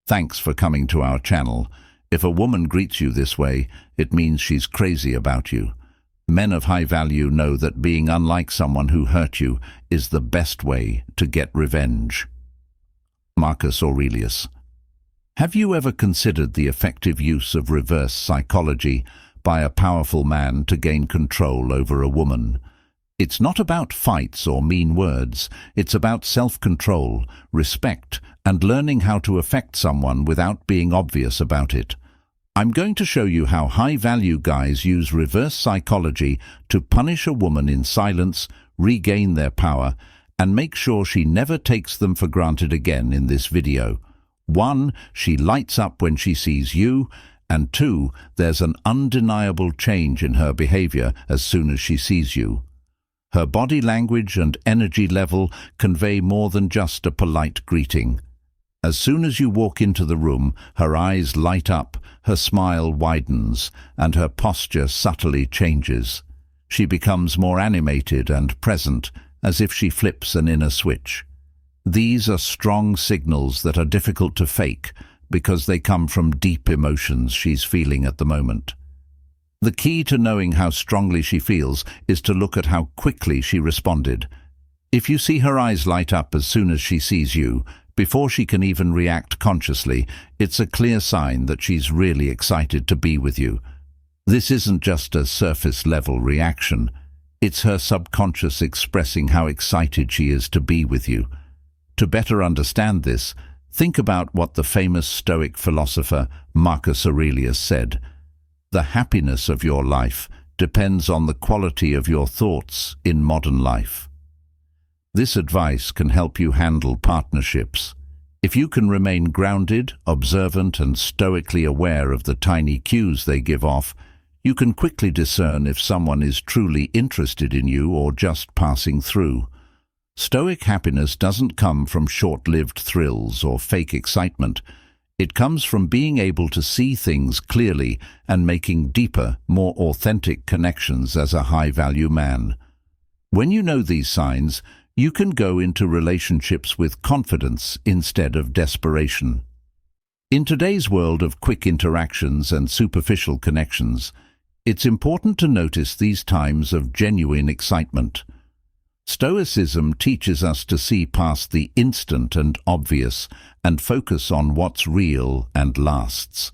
Thanks for coming to our channel. If a woman greets you this way, it means she's crazy about you. Men of high value know that being unlike someone who hurt you is the best way to get revenge. Marcus Aurelius. Have you ever considered the effective use of reverse psychology by a powerful man to gain control over a woman? It's not about fights or mean words. It's about self-control, respect, and learning how to affect someone without being obvious about it. I'm going to show you how high-value guys use reverse psychology to punish a woman in silence, regain their power, and make sure she never takes them for granted again in this video. 1. She lights up when she sees you, and 2. There's an undeniable change in her behavior as soon as she sees you. Her body language and energy level convey more than just a polite greeting. As soon as you walk into the room, her eyes light up, her smile widens, and her posture subtly changes. She becomes more animated and present, as if she flips an inner switch. These are strong signals that are difficult to fake because they come from deep emotions she's feeling at the moment. The key to knowing how strongly she feels is to look at how quickly she responded. If you see her eyes light up as soon as she sees you, before she can even react consciously, it's a clear sign that she's really excited to be with you. This isn't just a surface-level reaction. It's her subconscious expressing how excited she is to be with you. To better understand this, think about what the famous Stoic philosopher Marcus Aurelius said. The happiness of your life depends on the quality of your thoughts in modern life. This advice can help you handle partnerships. If you can remain grounded, observant, and stoically aware of the tiny cues they give off, you can quickly discern if someone is truly interested in you or just passing through. Stoic happiness doesn't come from short-lived thrills or fake excitement. It comes from being able to see things clearly and making deeper, more authentic connections as a high-value man. When you know these signs, you can go into relationships with confidence instead of desperation. In today's world of quick interactions and superficial connections, it's important to notice these times of genuine excitement. Stoicism teaches us to see past the instant and obvious and focus on what's real and lasts.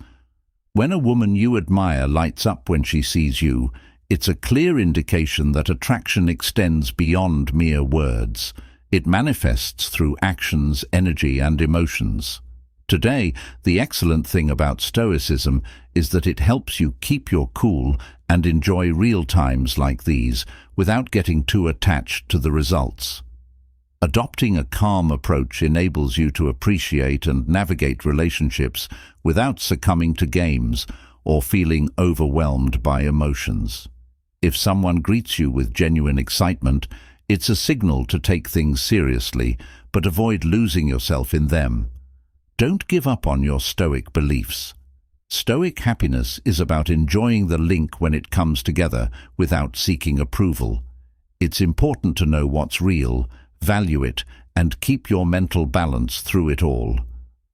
When a woman you admire lights up when she sees you, it's a clear indication that attraction extends beyond mere words. It manifests through actions, energy, and emotions. Today, the excellent thing about Stoicism is that it helps you keep your cool and enjoy real times like these without getting too attached to the results. Adopting a calm approach enables you to appreciate and navigate relationships without succumbing to games or feeling overwhelmed by emotions. If someone greets you with genuine excitement, it's a signal to take things seriously, but avoid losing yourself in them. Don't give up on your Stoic beliefs. Stoic happiness is about enjoying the link when it comes together without seeking approval. It's important to know what's real, value it, and keep your mental balance through it all.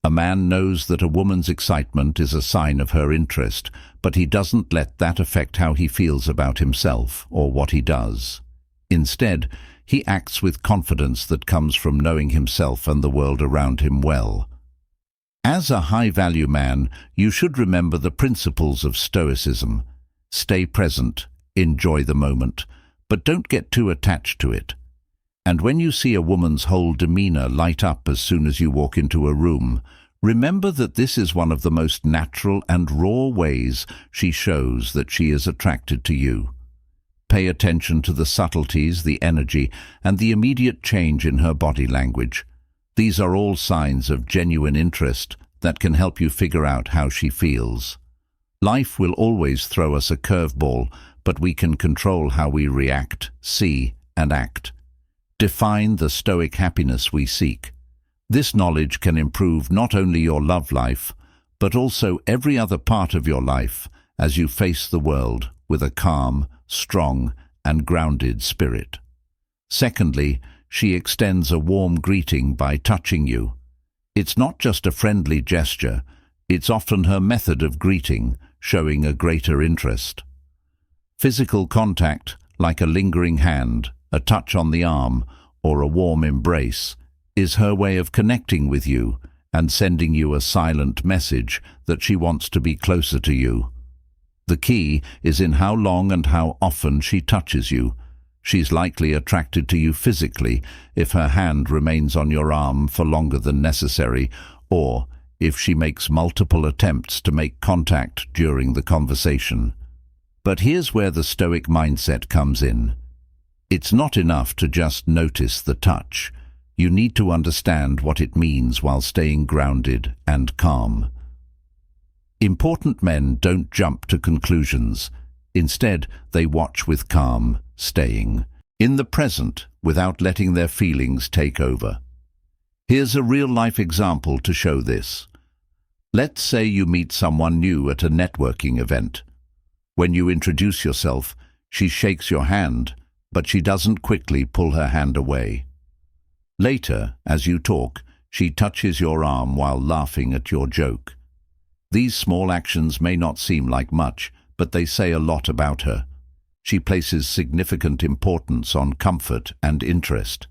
A man knows that a woman's excitement is a sign of her interest, but he doesn't let that affect how he feels about himself or what he does. Instead, he acts with confidence that comes from knowing himself and the world around him well. As a high-value man, you should remember the principles of Stoicism. Stay present, enjoy the moment, but don't get too attached to it. And when you see a woman's whole demeanor light up as soon as you walk into a room, remember that this is one of the most natural and raw ways she shows that she is attracted to you. Pay attention to the subtleties, the energy, and the immediate change in her body language. These are all signs of genuine interest that can help you figure out how she feels. Life will always throw us a curveball, but we can control how we react, see, and act. Define the Stoic happiness we seek. This knowledge can improve not only your love life, but also every other part of your life as you face the world with a calm, strong, and grounded spirit. Secondly, she extends a warm greeting by touching you. It's not just a friendly gesture, it's often her method of greeting, showing a greater interest. Physical contact, like a lingering hand, a touch on the arm, or a warm embrace, is her way of connecting with you and sending you a silent message that she wants to be closer to you. The key is in how long and how often she touches you. She's likely attracted to you physically if her hand remains on your arm for longer than necessary, or if she makes multiple attempts to make contact during the conversation. But here's where the Stoic mindset comes in. It's not enough to just notice the touch. You need to understand what it means while staying grounded and calm. Important men don't jump to conclusions. Instead, they watch with calm, staying in the present without letting their feelings take over. Here's a real-life example to show this. Let's say you meet someone new at a networking event. When you introduce yourself, she shakes your hand, but she doesn't quickly pull her hand away. Later, as you talk, she touches your arm while laughing at your joke. These small actions may not seem like much, but they say a lot about her. She places significant importance on comfort and interest.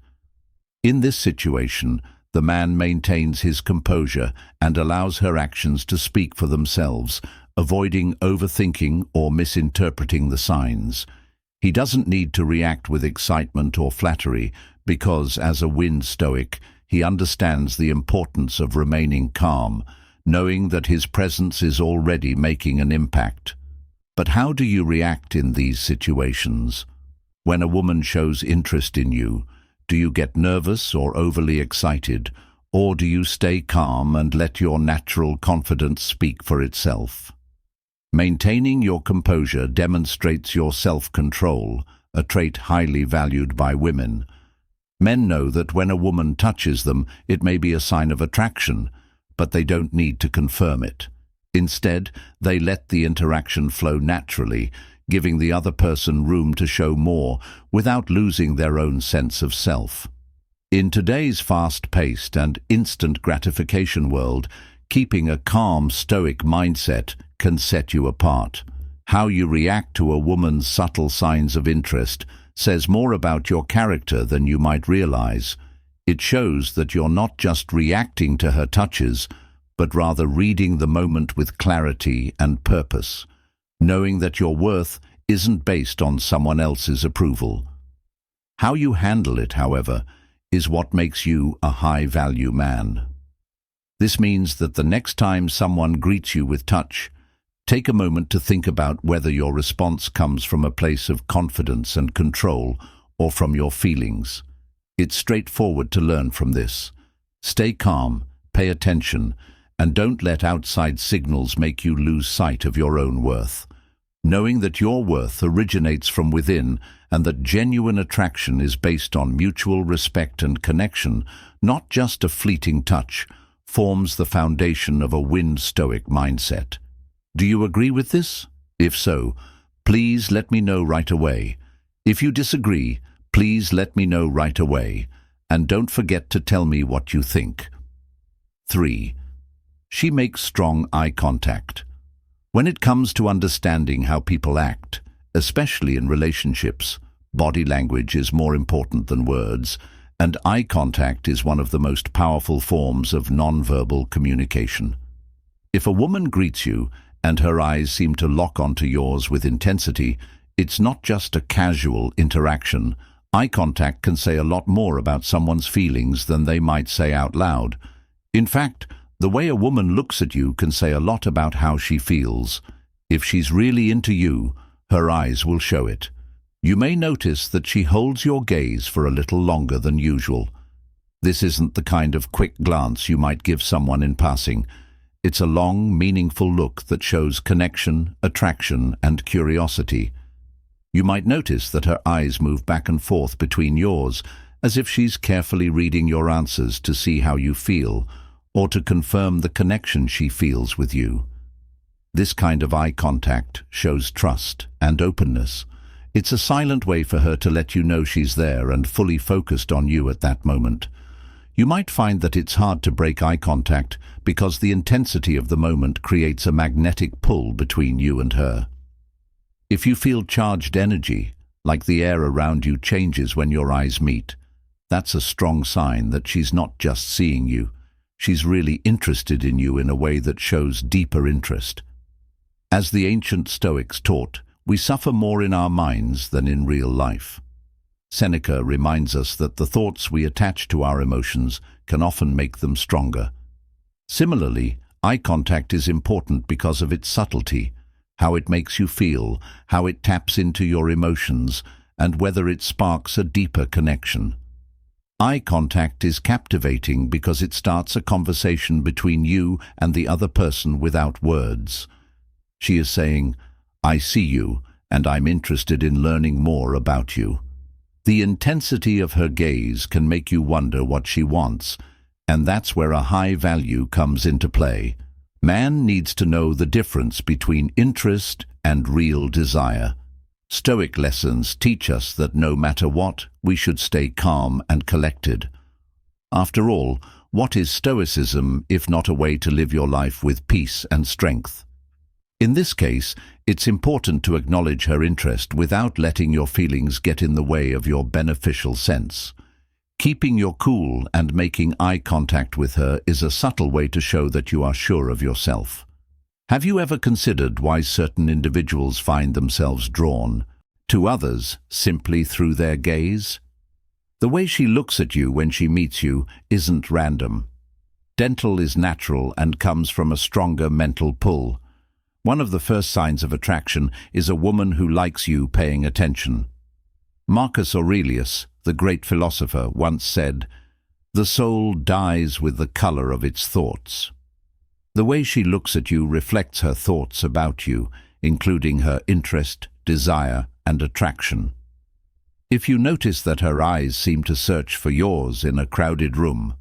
In this situation, the man maintains his composure and allows her actions to speak for themselves, avoiding overthinking or misinterpreting the signs. He doesn't need to react with excitement or flattery because, as a winged Stoic, he understands the importance of remaining calm, knowing that his presence is already making an impact. But how do you react in these situations? When a woman shows interest in you, do you get nervous or overly excited, or do you stay calm and let your natural confidence speak for itself? Maintaining your composure demonstrates your self-control, a trait highly valued by women. Men know that when a woman touches them, it may be a sign of attraction, but they don't need to confirm it. Instead, they let the interaction flow naturally, giving the other person room to show more without losing their own sense of self. In today's fast-paced and instant gratification world, keeping a calm, stoic mindset can set you apart. How you react to a woman's subtle signs of interest says more about your character than you might realize. It shows that you're not just reacting to her touches, but rather reading the moment with clarity and purpose, knowing that your worth isn't based on someone else's approval. How you handle it, however, is what makes you a high-value man. This means that the next time someone greets you with touch, take a moment to think about whether your response comes from a place of confidence and control or from your feelings. It's straightforward to learn from this. Stay calm, pay attention, and don't let outside signals make you lose sight of your own worth. Knowing that your worth originates from within and that genuine attraction is based on mutual respect and connection, not just a fleeting touch, forms the foundation of a winged Stoic mindset. Do you agree with this? If so, please let me know right away. If you disagree, please let me know right away. And don't forget to tell me what you think. 3. She makes strong eye contact. When it comes to understanding how people act, especially in relationships, body language is more important than words, and eye contact is one of the most powerful forms of nonverbal communication. If a woman greets you and her eyes seem to lock onto yours with intensity, it's not just a casual interaction. Eye contact can say a lot more about someone's feelings than they might say out loud. In fact, the way a woman looks at you can say a lot about how she feels. If she's really into you, her eyes will show it. You may notice that she holds your gaze for a little longer than usual. This isn't the kind of quick glance you might give someone in passing. It's a long, meaningful look that shows connection, attraction, and curiosity. You might notice that her eyes move back and forth between yours, as if she's carefully reading your answers to see how you feel, or to confirm the connection she feels with you. This kind of eye contact shows trust and openness. It's a silent way for her to let you know she's there and fully focused on you at that moment. You might find that it's hard to break eye contact because the intensity of the moment creates a magnetic pull between you and her. If you feel charged energy, like the air around you changes when your eyes meet, that's a strong sign that she's not just seeing you, she's really interested in you in a way that shows deeper interest. As the ancient Stoics taught, we suffer more in our minds than in real life. Seneca reminds us that the thoughts we attach to our emotions can often make them stronger. Similarly, eye contact is important because of its subtlety, how it makes you feel, how it taps into your emotions, and whether it sparks a deeper connection. Eye contact is captivating because it starts a conversation between you and the other person without words. She is saying, "I see you, and I'm interested in learning more about you." The intensity of her gaze can make you wonder what she wants, and that's where a high value comes into play. Man needs to know the difference between interest and real desire. Stoic lessons teach us that no matter what, we should stay calm and collected. After all, what is Stoicism if not a way to live your life with peace and strength? In this case, it's important to acknowledge her interest without letting your feelings get in the way of your beneficial sense. Keeping your cool and making eye contact with her is a subtle way to show that you are sure of yourself. Have you ever considered why certain individuals find themselves drawn to others simply through their gaze? The way she looks at you when she meets you isn't random. Dental is natural and comes from a stronger mental pull. One of the first signs of attraction is a woman who likes you paying attention. Marcus Aurelius, the great philosopher, once said, "The soul dies with the color of its thoughts." The way she looks at you reflects her thoughts about you, including her interest, desire, and attraction. If you notice that her eyes seem to search for yours in a crowded room,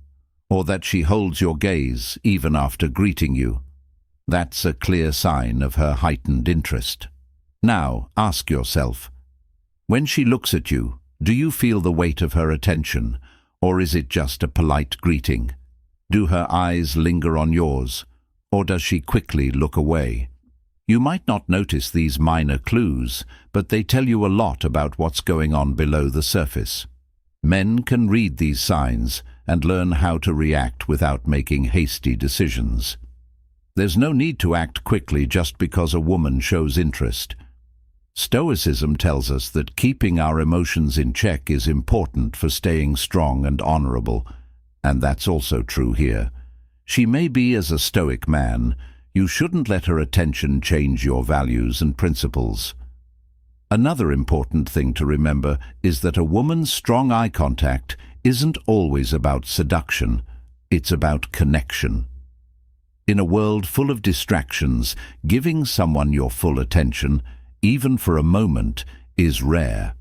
or that she holds your gaze even after greeting you, that's a clear sign of her heightened interest. Now, ask yourself, when she looks at you, do you feel the weight of her attention, or is it just a polite greeting? Do her eyes linger on yours, or does she quickly look away? You might not notice these minor clues, but they tell you a lot about what's going on below the surface. Men can read these signs and learn how to react without making hasty decisions. There's no need to act quickly just because a woman shows interest. Stoicism tells us that keeping our emotions in check is important for staying strong and honorable, and that's also true here. She may be as a Stoic man, you shouldn't let her attention change your values and principles. Another important thing to remember is that a woman's strong eye contact isn't always about seduction, it's about connection. In a world full of distractions, giving someone your full attention, even for a moment, is rare.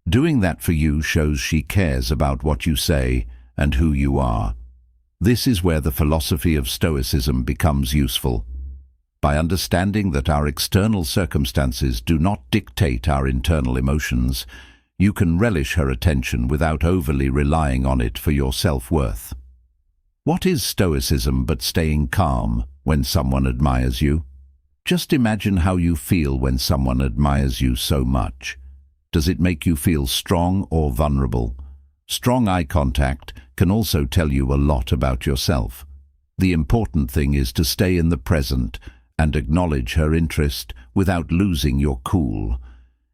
Doing that for you shows she cares about what you say and who you are. This is where the philosophy of Stoicism becomes useful. By understanding that our external circumstances do not dictate our internal emotions, you can relish her attention without overly relying on it for your self-worth. What is Stoicism but staying calm when someone admires you? Just imagine how you feel when someone admires you so much. Does it make you feel strong or vulnerable? Strong eye contact can also tell you a lot about yourself. The important thing is to stay in the present and acknowledge her interest without losing your cool.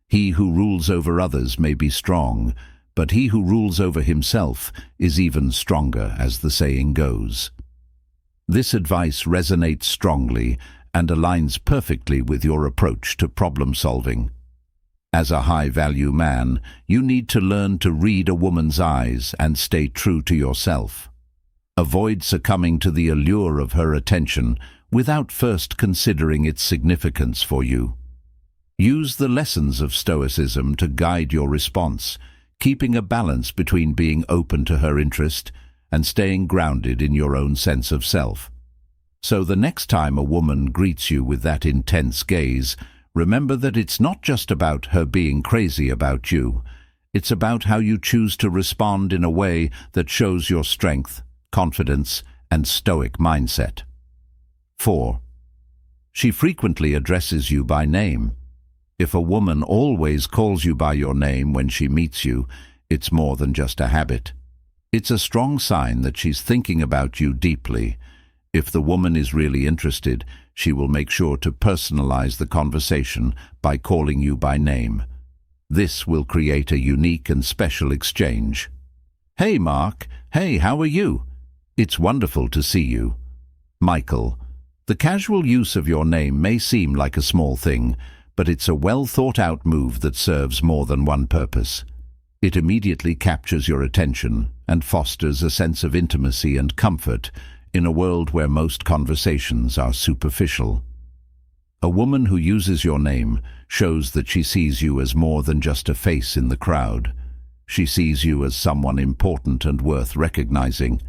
He who rules over others may be strong, but he who rules over himself is even stronger, as the saying goes. This advice resonates strongly and aligns perfectly with your approach to problem solving. As a high-value man, you need to learn to read a woman's eyes and stay true to yourself. Avoid succumbing to the allure of her attention without first considering its significance for you. Use the lessons of Stoicism to guide your response, keeping a balance between being open to her interest and staying grounded in your own sense of self. So the next time a woman greets you with that intense gaze, remember that it's not just about her being crazy about you. It's about how you choose to respond in a way that shows your strength, confidence, and Stoic mindset. 4. She frequently addresses you by name. If a woman always calls you by your name when she meets you, it's more than just a habit. It's a strong sign that she's thinking about you deeply. If the woman is really interested, she will make sure to personalize the conversation by calling you by name. This will create a unique and special exchange. "Hey, Mark. Hey, how are you? It's wonderful to see you." Michael. The casual use of your name may seem like a small thing, but it's a well-thought-out move that serves more than one purpose. It immediately captures your attention and fosters a sense of intimacy and comfort in a world where most conversations are superficial. A woman who uses your name shows that she sees you as more than just a face in the crowd. She sees you as someone important and worth recognizing.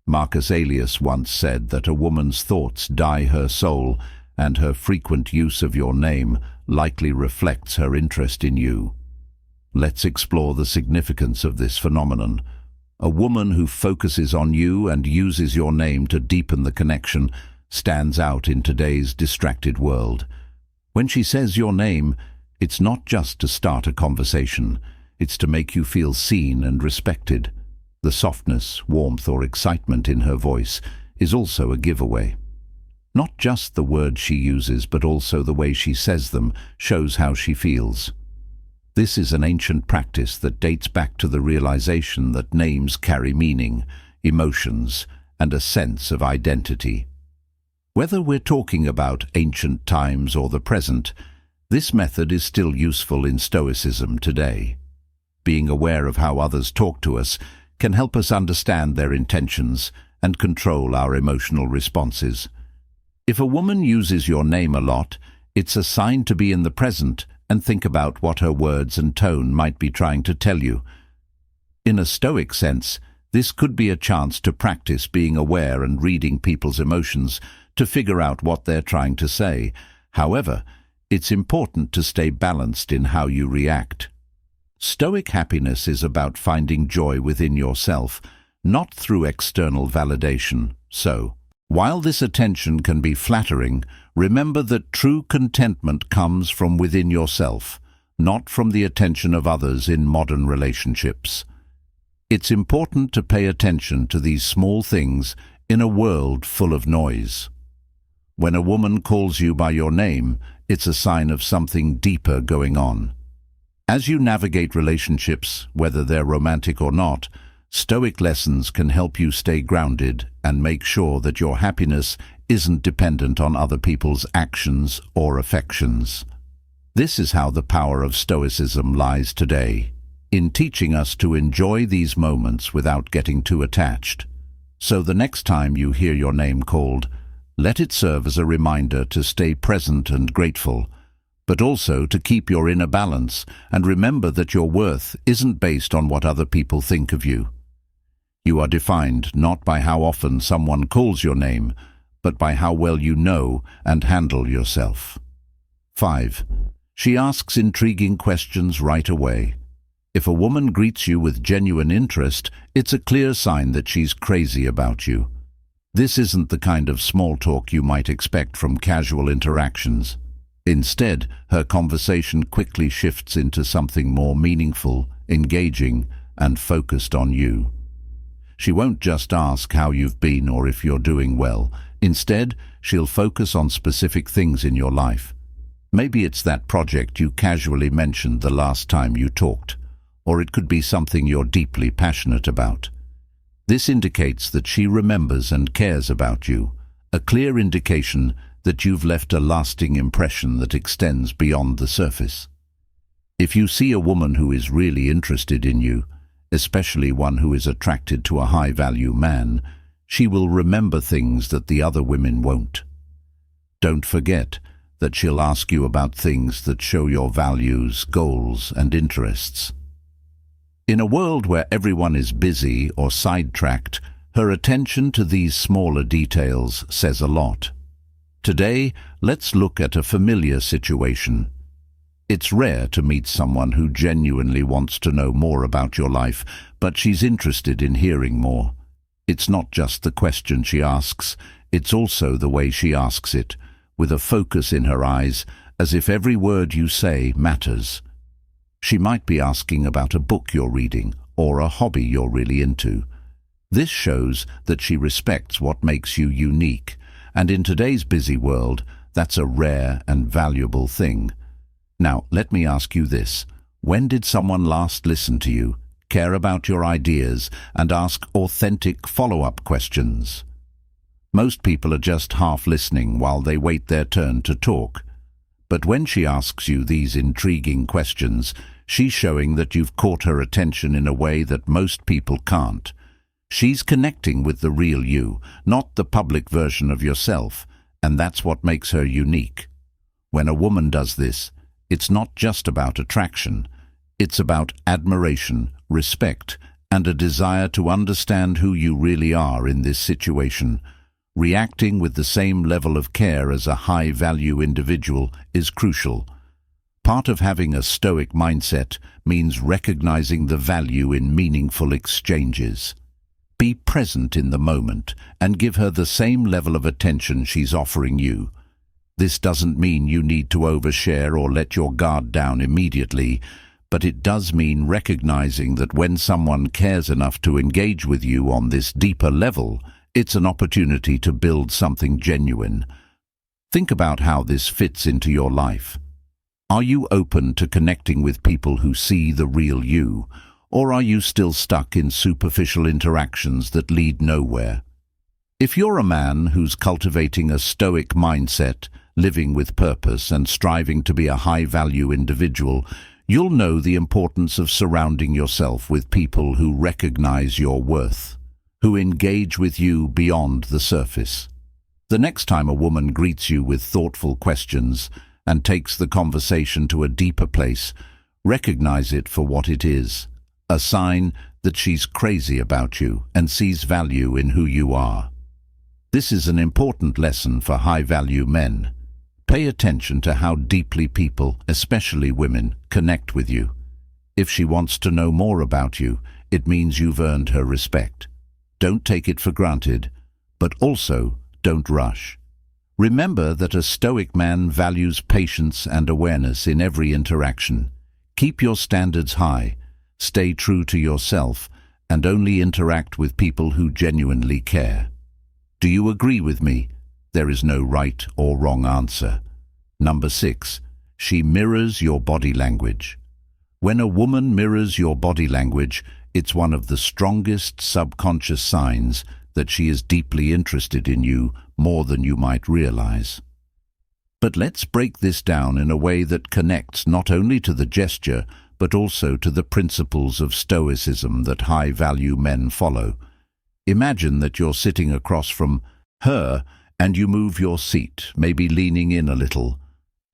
Marcus Aurelius once said that a woman's thoughts dye her soul, and her frequent use of your name likely reflects her interest in you. Let's explore the significance of this phenomenon. A woman who focuses on you and uses your name to deepen the connection stands out in today's distracted world. When she says your name, it's not just to start a conversation, it's to make you feel seen and respected. The softness, warmth, or excitement in her voice is also a giveaway. Not just the words she uses, but also the way she says them shows how she feels. This is an ancient practice that dates back to the realization that names carry meaning, emotions, and a sense of identity. Whether we're talking about ancient times or the present, this method is still useful in Stoicism today. Being aware of how others talk to us can help us understand their intentions and control our emotional responses. If a woman uses your name a lot, it's a sign to be in the present and think about what her words and tone might be trying to tell you. In a Stoic sense, this could be a chance to practice being aware and reading people's emotions to figure out what they're trying to say. However, it's important to stay balanced in how you react. Stoic happiness is about finding joy within yourself, not through external validation. So, while this attention can be flattering, remember that true contentment comes from within yourself, not from the attention of others in modern relationships. It's important to pay attention to these small things in a world full of noise. When a woman calls you by your name, it's a sign of something deeper going on. As you navigate relationships, whether they're romantic or not, Stoic lessons can help you stay grounded and make sure that your happiness isn't dependent on other people's actions or affections. This is how the power of Stoicism lies today, in teaching us to enjoy these moments without getting too attached. So the next time you hear your name called, let it serve as a reminder to stay present and grateful, but also to keep your inner balance and remember that your worth isn't based on what other people think of you. You are defined not by how often someone calls your name, but by how well you know and handle yourself. 5. She asks intriguing questions right away. If a woman greets you with genuine interest, it's a clear sign that she's crazy about you. This isn't the kind of small talk you might expect from casual interactions. Instead, her conversation quickly shifts into something more meaningful, engaging, and focused on you. She won't just ask how you've been or if you're doing well. Instead, she'll focus on specific things in your life. Maybe it's that project you casually mentioned the last time you talked, or it could be something you're deeply passionate about. This indicates that she remembers and cares about you, a clear indication that you've left a lasting impression that extends beyond the surface. If you see a woman who is really interested in you, especially one who is attracted to a high-value man, she will remember things that the other women won't. Don't forget that she'll ask you about things that show your values, goals, and interests. In a world where everyone is busy or sidetracked, her attention to these smaller details says a lot. Today, let's look at a familiar situation. It's rare to meet someone who genuinely wants to know more about your life, but she's interested in hearing more. It's not just the question she asks, it's also the way she asks it, with a focus in her eyes, as if every word you say matters. She might be asking about a book you're reading or a hobby you're really into. This shows that she respects what makes you unique, and in today's busy world, that's a rare and valuable thing. Now, let me ask you this. When did someone last listen to you, care about your ideas, and ask authentic follow-up questions? Most people are just half listening while they wait their turn to talk. But when she asks you these intriguing questions, she's showing that you've caught her attention in a way that most people can't. She's connecting with the real you, not the public version of yourself, and that's what makes her unique. When a woman does this, it's not just about attraction. It's about admiration, respect, and a desire to understand who you really are in this situation. Reacting with the same level of care as a high-value individual is crucial. Part of having a Stoic mindset means recognizing the value in meaningful exchanges. Be present in the moment and give her the same level of attention she's offering you. This doesn't mean you need to overshare or let your guard down immediately, but it does mean recognizing that when someone cares enough to engage with you on this deeper level, it's an opportunity to build something genuine. Think about how this fits into your life. Are you open to connecting with people who see the real you, or are you still stuck in superficial interactions that lead nowhere? If you're a man who's cultivating a Stoic mindset, living with purpose and striving to be a high-value individual, you'll know the importance of surrounding yourself with people who recognize your worth, who engage with you beyond the surface. The next time a woman greets you with thoughtful questions and takes the conversation to a deeper place, recognize it for what it is, a sign that she's crazy about you and sees value in who you are. This is an important lesson for high-value men. Pay attention to how deeply people, especially women, connect with you. If she wants to know more about you, it means you've earned her respect. Don't take it for granted, but also don't rush. Remember that a Stoic man values patience and awareness in every interaction. Keep your standards high, stay true to yourself, and only interact with people who genuinely care. Do you agree with me? There is no right or wrong answer. Number 6, she mirrors your body language. When a woman mirrors your body language, it's one of the strongest subconscious signs that she is deeply interested in you more than you might realize. But let's break this down in a way that connects not only to the gesture, but also to the principles of Stoicism that high-value men follow. Imagine that you're sitting across from her and you move your seat, maybe leaning in a little.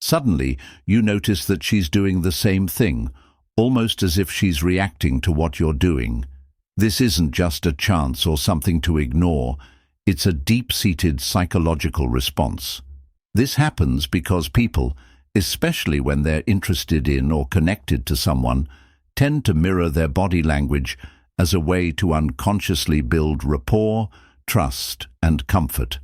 Suddenly, you notice that she's doing the same thing, almost as if she's reacting to what you're doing. This isn't just a chance or something to ignore, it's a deep-seated psychological response. This happens because people, especially when they're interested in or connected to someone, tend to mirror their body language as a way to unconsciously build rapport, trust, and comfort.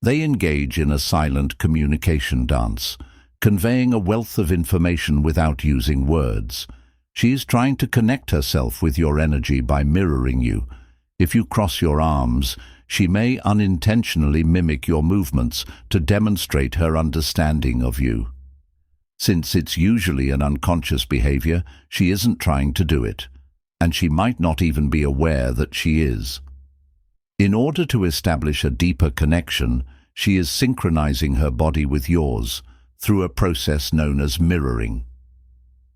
They engage in a silent communication dance, conveying a wealth of information without using words. She is trying to connect herself with your energy by mirroring you. If you cross your arms, she may unintentionally mimic your movements to demonstrate her understanding of you. Since it's usually an unconscious behavior, she isn't trying to do it, and she might not even be aware that she is. In order to establish a deeper connection, she is synchronizing her body with yours through a process known as mirroring.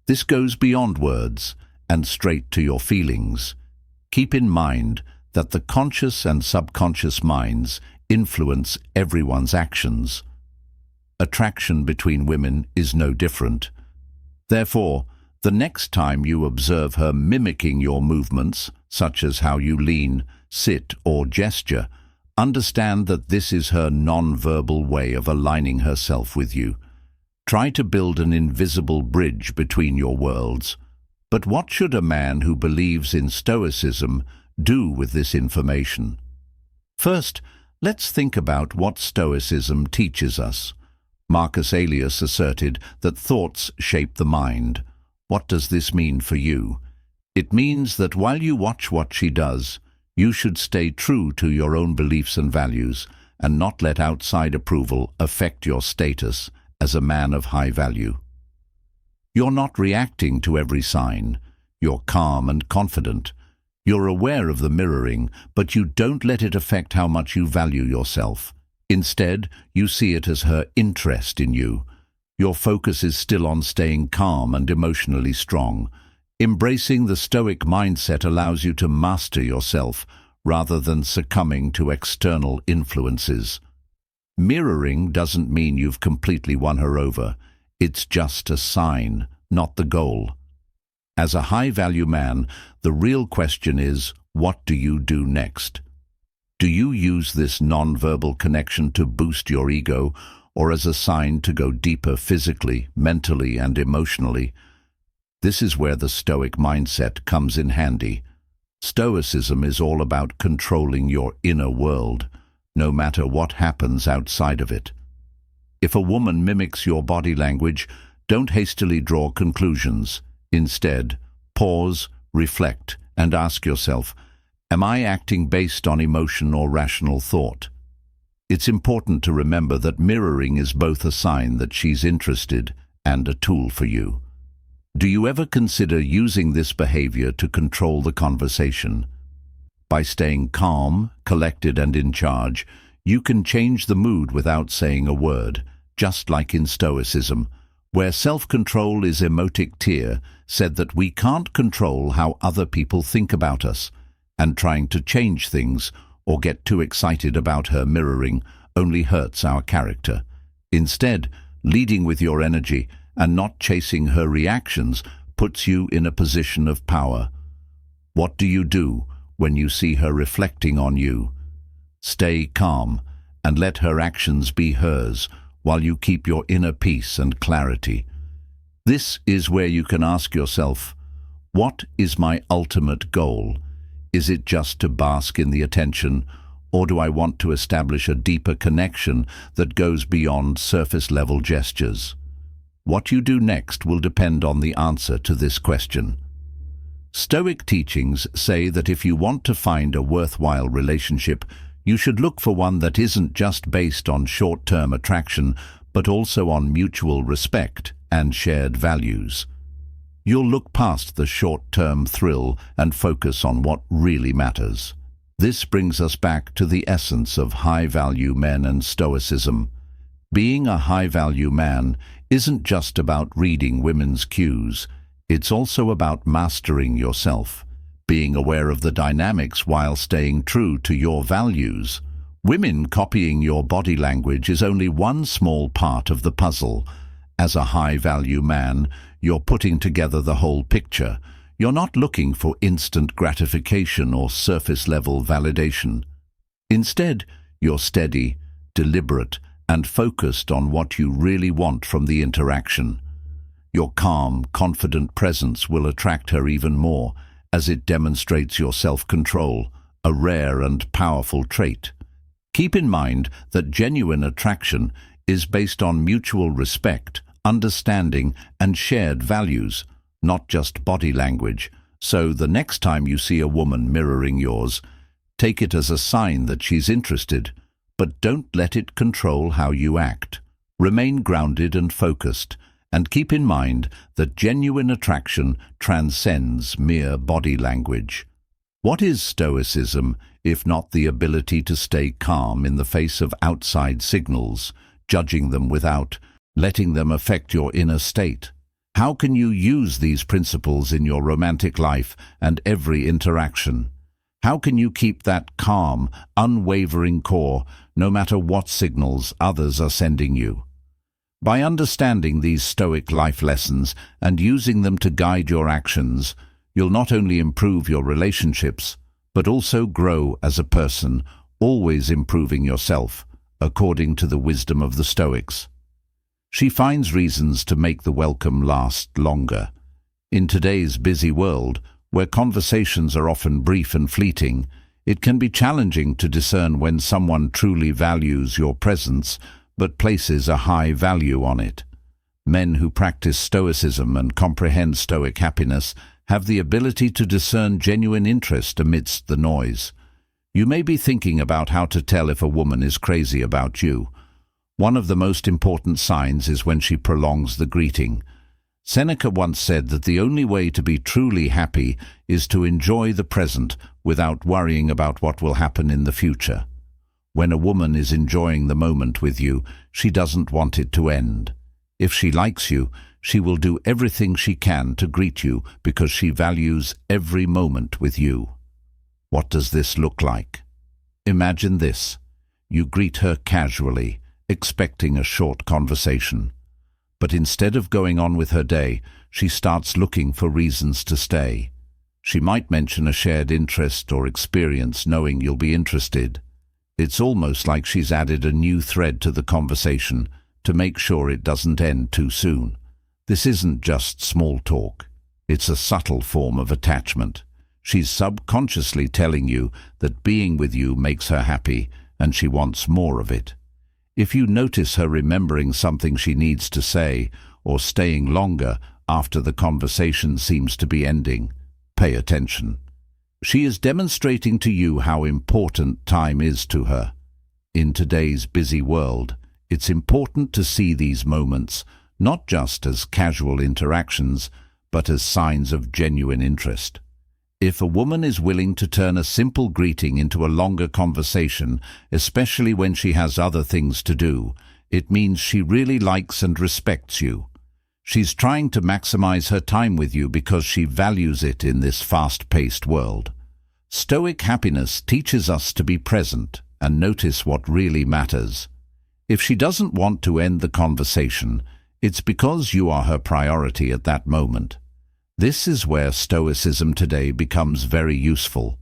This goes beyond words and straight to your feelings. Keep in mind that the conscious and subconscious minds influence everyone's actions. Attraction between women is no different. Therefore, the next time you observe her mimicking your movements, such as how you lean, sit, or gesture, understand that this is her non-verbal way of aligning herself with you. try to build an invisible bridge between your worlds. But what should a man who believes in Stoicism do with this information? First, let's think about what Stoicism teaches us. Marcus Aurelius asserted that thoughts shape the mind. What does this mean for you? It means that while you watch what she does, you should stay true to your own beliefs and values and not let outside approval affect your status as a man of high value. You're not reacting to every sign. You're calm and confident. You're aware of the mirroring, but you don't let it affect how much you value yourself. Instead, you see it as her interest in you. Your focus is still on staying calm and emotionally strong. Embracing the Stoic mindset allows you to master yourself rather than succumbing to external influences. Mirroring doesn't mean you've completely won her over. It's just a sign, not the goal. As a high-value man, the real question is, what do you do next? Do you use this non-verbal connection to boost your ego, or as a sign to go deeper physically, mentally, and emotionally? This is where the Stoic mindset comes in handy. Stoicism is all about controlling your inner world, no matter what happens outside of it. If a woman mimics your body language, don't hastily draw conclusions. Instead, pause, reflect, and ask yourself, am I acting based on emotion or rational thought? It's important to remember that mirroring is both a sign that she's interested and a tool for you. Do you ever consider using this behavior to control the conversation? By staying calm, collected, and in charge, you can change the mood without saying a word, just like in Stoicism, where self-control is emotic tier, said that we can't control how other people think about us, and trying to change things or get too excited about her mirroring only hurts our character. Instead, leading with your energy and not chasing her reactions puts you in a position of power. What do you do when you see her reflecting on you? Stay calm and let her actions be hers while you keep your inner peace and clarity. This is where you can ask yourself, what is my ultimate goal? Is it just to bask in the attention, or do I want to establish a deeper connection that goes beyond surface-level gestures? What you do next will depend on the answer to this question. Stoic teachings say that if you want to find a worthwhile relationship, you should look for one that isn't just based on short-term attraction, but also on mutual respect and shared values. You'll look past the short-term thrill and focus on what really matters. This brings us back to the essence of high-value men and Stoicism. Being a high-value man isn't just about reading women's cues. It's also about mastering yourself, being aware of the dynamics while staying true to your values. Women copying your body language is only one small part of the puzzle. As a high-value man, you're putting together the whole picture. You're not looking for instant gratification or surface-level validation. Instead, you're steady, deliberate, and focused on what you really want from the interaction. Your calm, confident presence will attract her even more, as it demonstrates your self-control, a rare and powerful trait. Keep in mind that genuine attraction is based on mutual respect, understanding, and shared values, not just body language. So the next time you see a woman mirroring yours, take it as a sign that she's interested, but don't let it control how you act. Remain grounded and focused, and keep in mind that genuine attraction transcends mere body language. What is Stoicism, if not the ability to stay calm in the face of outside signals, judging them without letting them affect your inner state? How can you use these principles in your romantic life and every interaction? How can you keep that calm, unwavering core, no matter what signals others are sending you? By understanding these Stoic life lessons and using them to guide your actions, you'll not only improve your relationships, but also grow as a person, always improving yourself, according to the wisdom of the Stoics. She finds reasons to make the welcome last longer. In today's busy world, where conversations are often brief and fleeting, it can be challenging to discern when someone truly values your presence but places a high value on it. Men who practice Stoicism and comprehend Stoic happiness have the ability to discern genuine interest amidst the noise. You may be thinking about how to tell if a woman is crazy about you. One of the most important signs is when she prolongs the greeting. Seneca once said that the only way to be truly happy is to enjoy the present without worrying about what will happen in the future. When a woman is enjoying the moment with you, she doesn't want it to end. If she likes you, she will do everything she can to greet you because she values every moment with you. What does this look like? Imagine this. You greet her casually, expecting a short conversation. But instead of going on with her day, she starts looking for reasons to stay. She might mention a shared interest or experience, knowing you'll be interested. It's almost like she's added a new thread to the conversation to make sure it doesn't end too soon. This isn't just small talk. It's a subtle form of attachment. She's subconsciously telling you that being with you makes her happy and she wants more of it. If you notice her remembering something she needs to say or staying longer after the conversation seems to be ending, pay attention. She is demonstrating to you how important time is to her. In today's busy world, it's important to see these moments not just as casual interactions, but as signs of genuine interest. If a woman is willing to turn a simple greeting into a longer conversation, especially when she has other things to do, it means she really likes and respects you. She's trying to maximize her time with you because she values it in this fast-paced world. Stoic happiness teaches us to be present and notice what really matters. If she doesn't want to end the conversation, it's because you are her priority at that moment. This is where Stoicism today becomes very useful.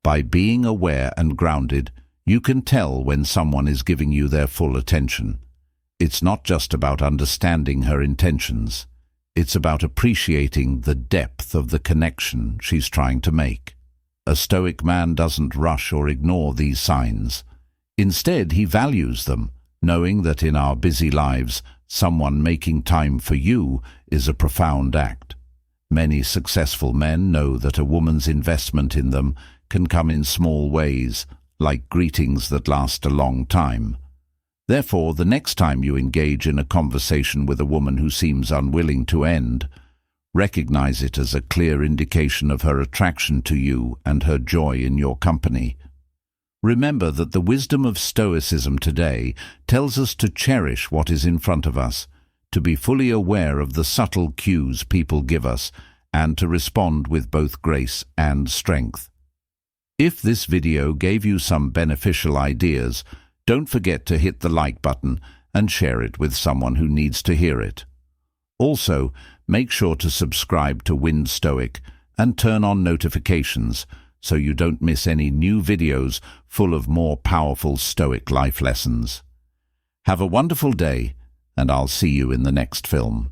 By being aware and grounded, you can tell when someone is giving you their full attention. It's not just about understanding her intentions. It's about appreciating the depth of the connection she's trying to make. A Stoic man doesn't rush or ignore these signs. Instead, he values them, knowing that in our busy lives, someone making time for you is a profound act. Many successful men know that a woman's investment in them can come in small ways, like greetings that last a long time. Therefore, the next time you engage in a conversation with a woman who seems unwilling to end, recognize it as a clear indication of her attraction to you and her joy in your company. Remember that the wisdom of Stoicism today tells us to cherish what is in front of us, to be fully aware of the subtle cues people give us, and to respond with both grace and strength. If this video gave you some beneficial ideas, don't forget to hit the like button and share it with someone who needs to hear it. Also, make sure to subscribe to Win Stoic and turn on notifications so you don't miss any new videos full of more powerful Stoic life lessons. Have a wonderful day, and I'll see you in the next film.